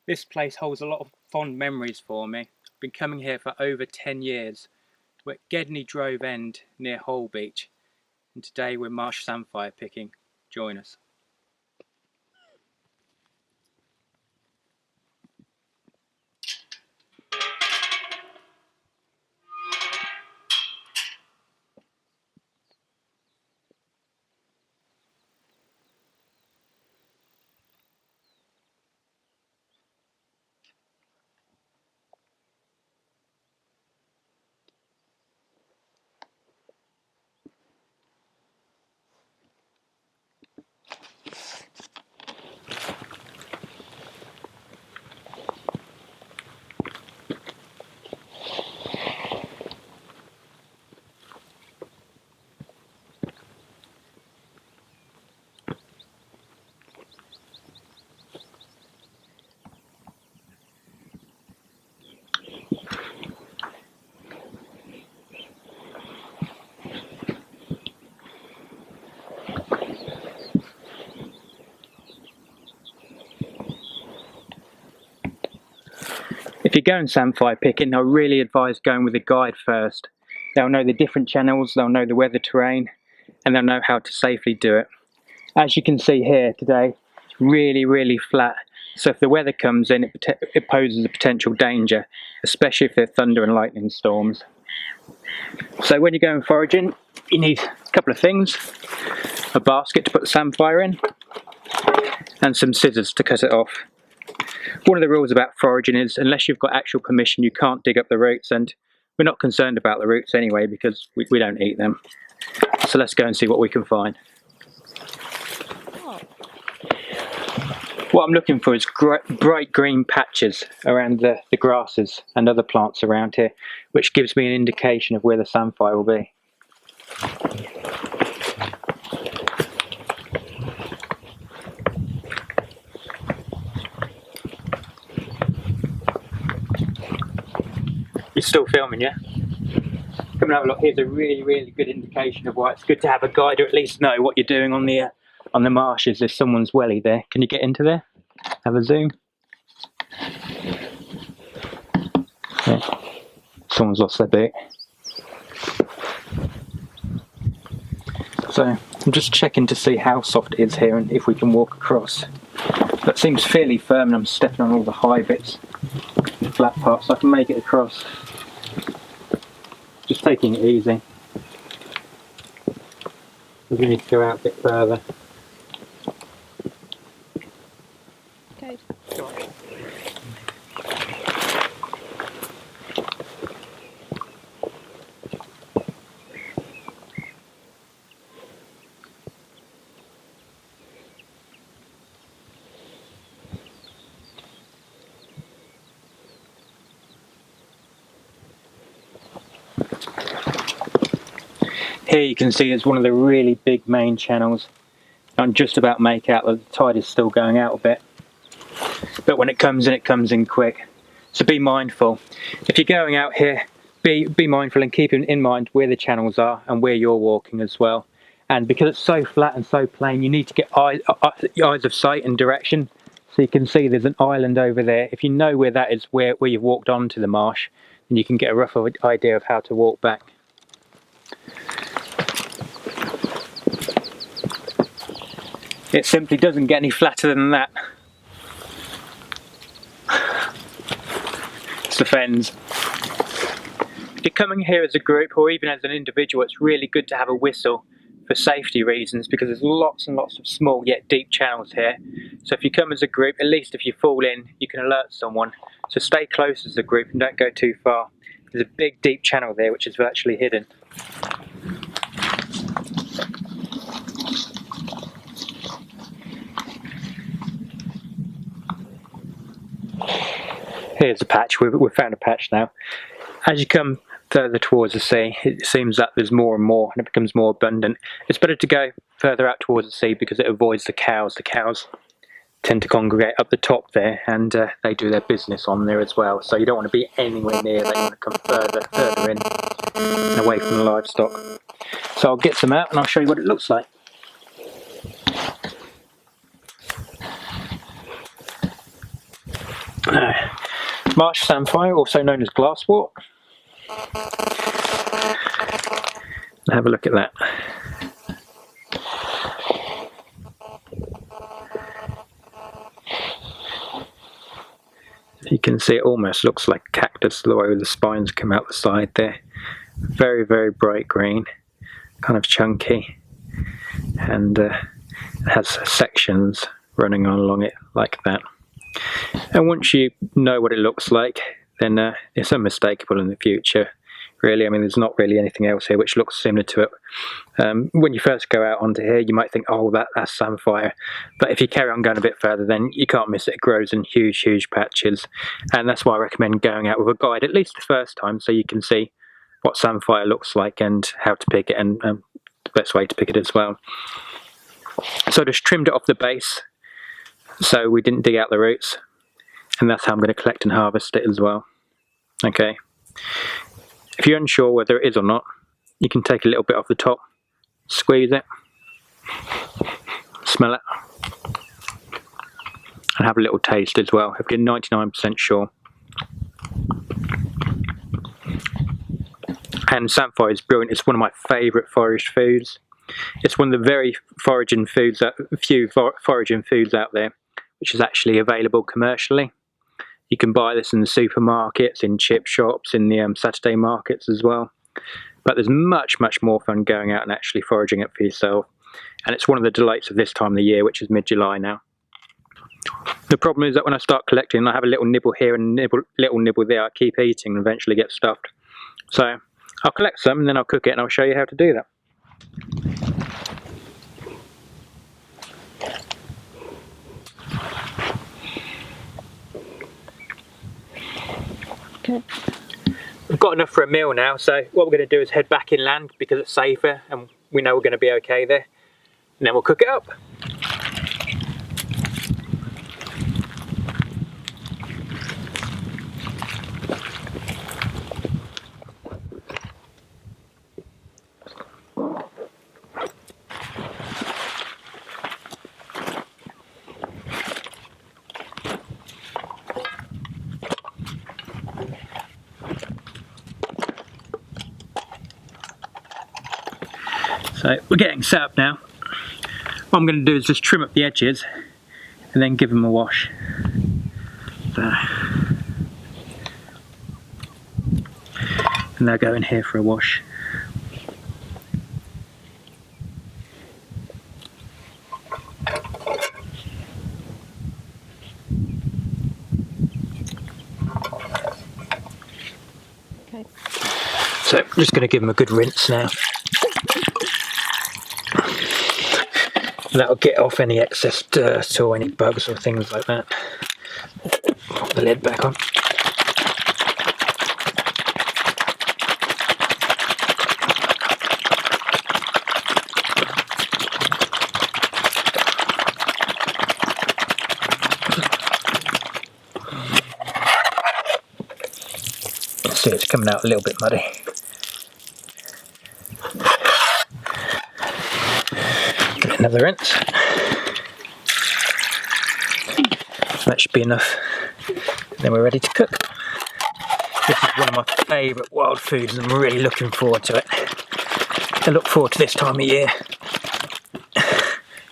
This place holds a lot of fond memories for me. I've been coming here for over 10 years. We're at Gedney Drove End near Hole Beach, and today we're Marsh Samphire picking. Join us. If you're going samphire picking, I really advise going with a guide first. They'll know the different channels, they'll know the weather terrain, and they'll know how to safely do it. As you can see here today, it's really flat. So if the weather comes in, it poses a potential danger, especially if there are thunder and lightning storms. So when you're going foraging, you need a couple of things. A basket to put the samphire in, and some scissors to cut it off. One of the rules about foraging is unless you've got actual permission, you can't dig up the roots, and we're not concerned about the roots anyway because we don't eat them. So let's go and see what we can find. What I'm looking for is bright green patches around the grasses and other plants around here, which gives me an indication of where the samphire will be. You're still filming, yeah? Come and have a look. Here's a really good indication of why it's good to have a guide, or at least know what you're doing on the marshes. There's someone's welly there. Can you get into there? Have a zoom. Yeah. Someone's lost their boot. So I'm just checking to see how soft it is here and if we can walk across. That seems fairly firm, and I'm stepping on all the high bits, the flat parts, so I can make it across. Just taking it easy. We need to go out a bit further. Okay. Here you can see it's one of the really big main channels. I can just about make out that the tide is still going out a bit. But when it comes in quick. So be mindful. If you're going out here, be mindful and keep in mind where the channels are and where you're walking as well. And because it's so flat and so plain, you need to get eyes of sight and direction. So you can see there's an island over there. If you know where that is, where you've walked onto the marsh, then you can get a rough idea of how to walk back. It simply doesn't get any flatter than that. It's the fens. If you're coming here as a group or even as an individual, it's really good to have a whistle for safety reasons, because there's lots and lots of small yet deep channels here. So if you come as a group, at least if you fall in, you can alert someone. So stay close as a group and don't go too far. There's a big deep channel there which is virtually hidden. Here's a patch. We've found a patch now. As you come further towards the sea, it seems that there's more and more, and it becomes more abundant. It's better to go further out towards the sea because it avoids the cows. The cows tend to congregate up the top there, and they do their business on there as well. So you don't want to be anywhere near that. You want to come further in and away from the livestock. So I'll get some out and I'll show you what it looks like. Marsh Samphire, also known as glasswort. Have a look at that. You can see it almost looks like cactus the way the spines come out the side there. Very, very bright green, kind of chunky, and it has sections running along it like that. And once you know what it looks like, then it's unmistakable in the future. Really, I mean, there's not really anything else here which looks similar to it. When you first go out onto here, you might think, oh, that's samphire. But if you carry on going a bit further, then you can't miss it. It grows in huge, huge patches. And that's why I recommend going out with a guide, at least the first time, so you can see what samphire looks like and how to pick it, and the best way to pick it as well. So I just trimmed it off the base, so we didn't dig out the roots. And that's how I'm going to collect and harvest it as well. Okay. If you're unsure whether it is or not, you can take a little bit off the top, squeeze it, smell it, and have a little taste as well if you're 99% sure. And samphire is brilliant. It's one of my favourite foraged foods. It's one of the very few foraging foods out there which is actually available commercially. You can buy this in the supermarkets, in chip shops, in the Saturday markets as well. But there's much, much more fun going out and actually foraging it for yourself. And it's one of the delights of this time of the year, which is mid-July now. The problem is that when I start collecting, I have a little nibble here and a little nibble there. I keep eating and eventually get stuffed. So I'll collect some and then I'll cook it and I'll show you how to do that. Okay. We've got enough for a meal now, so what we're going to do is head back inland because it's safer and we know we're going to be okay there. And then we'll cook it up. So we're getting set up now. What I'm going to do is just trim up the edges and then give them a wash. So, and they'll go in here for a wash. Okay. So I'm just going to give them a good rinse now. That'll get off any excess dirt or any bugs or things like that. Pop the lid back on. See, it's coming out a little bit muddy. Give it another rinse. That should be enough. Then we're ready to cook. This is one of my favourite wild foods and I'm really looking forward to it. I look forward to this time of year.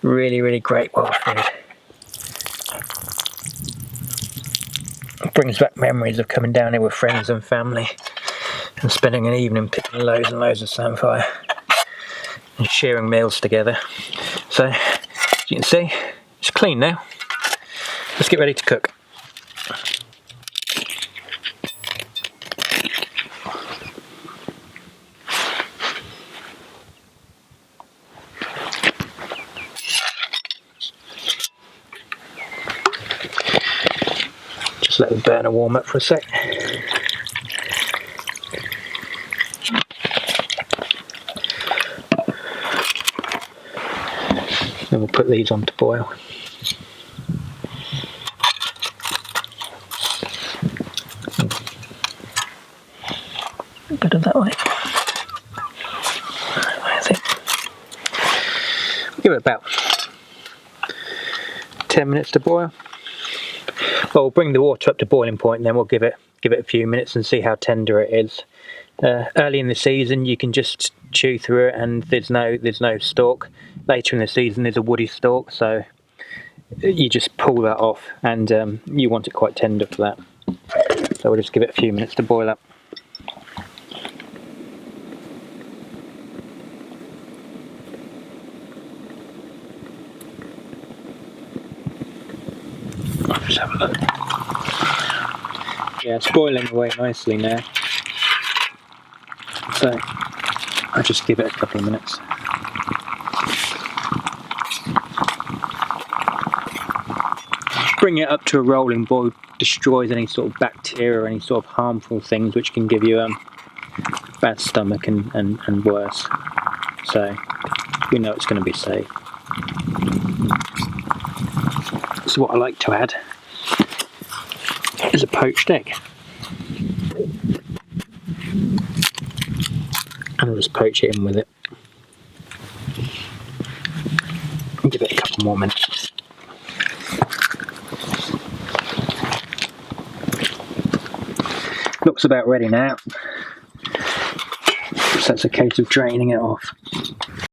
Really, really great wild food. It brings back memories of coming down here with friends and family and spending an evening picking loads and loads of samphire and sharing meals together. So, as you can see, it's clean now. Let's get ready to cook. Just let the burner warm up for a sec. Then we'll put these on to boil. Better that way. I think. Give it about 10 minutes to boil. Well, we'll bring the water up to boiling point, and then we'll give it a few minutes and see how tender it is. Early in the season, you can just chew through it, and there's no stalk. Later in the season, there's a woody stalk, so you just pull that off, and you want it quite tender for that. So we'll just give it a few minutes to boil up. Let's have a look. Yeah, it's boiling away nicely now. So I'll just give it a couple of minutes. Bring it up to a rolling boil destroys any sort of bacteria or any sort of harmful things which can give you bad stomach and worse. So we know it's going to be safe. So what I like to add is a poached egg. And I'll just poach it in with it. And give it a couple more minutes. Looks about ready now. So it's a case of draining it off.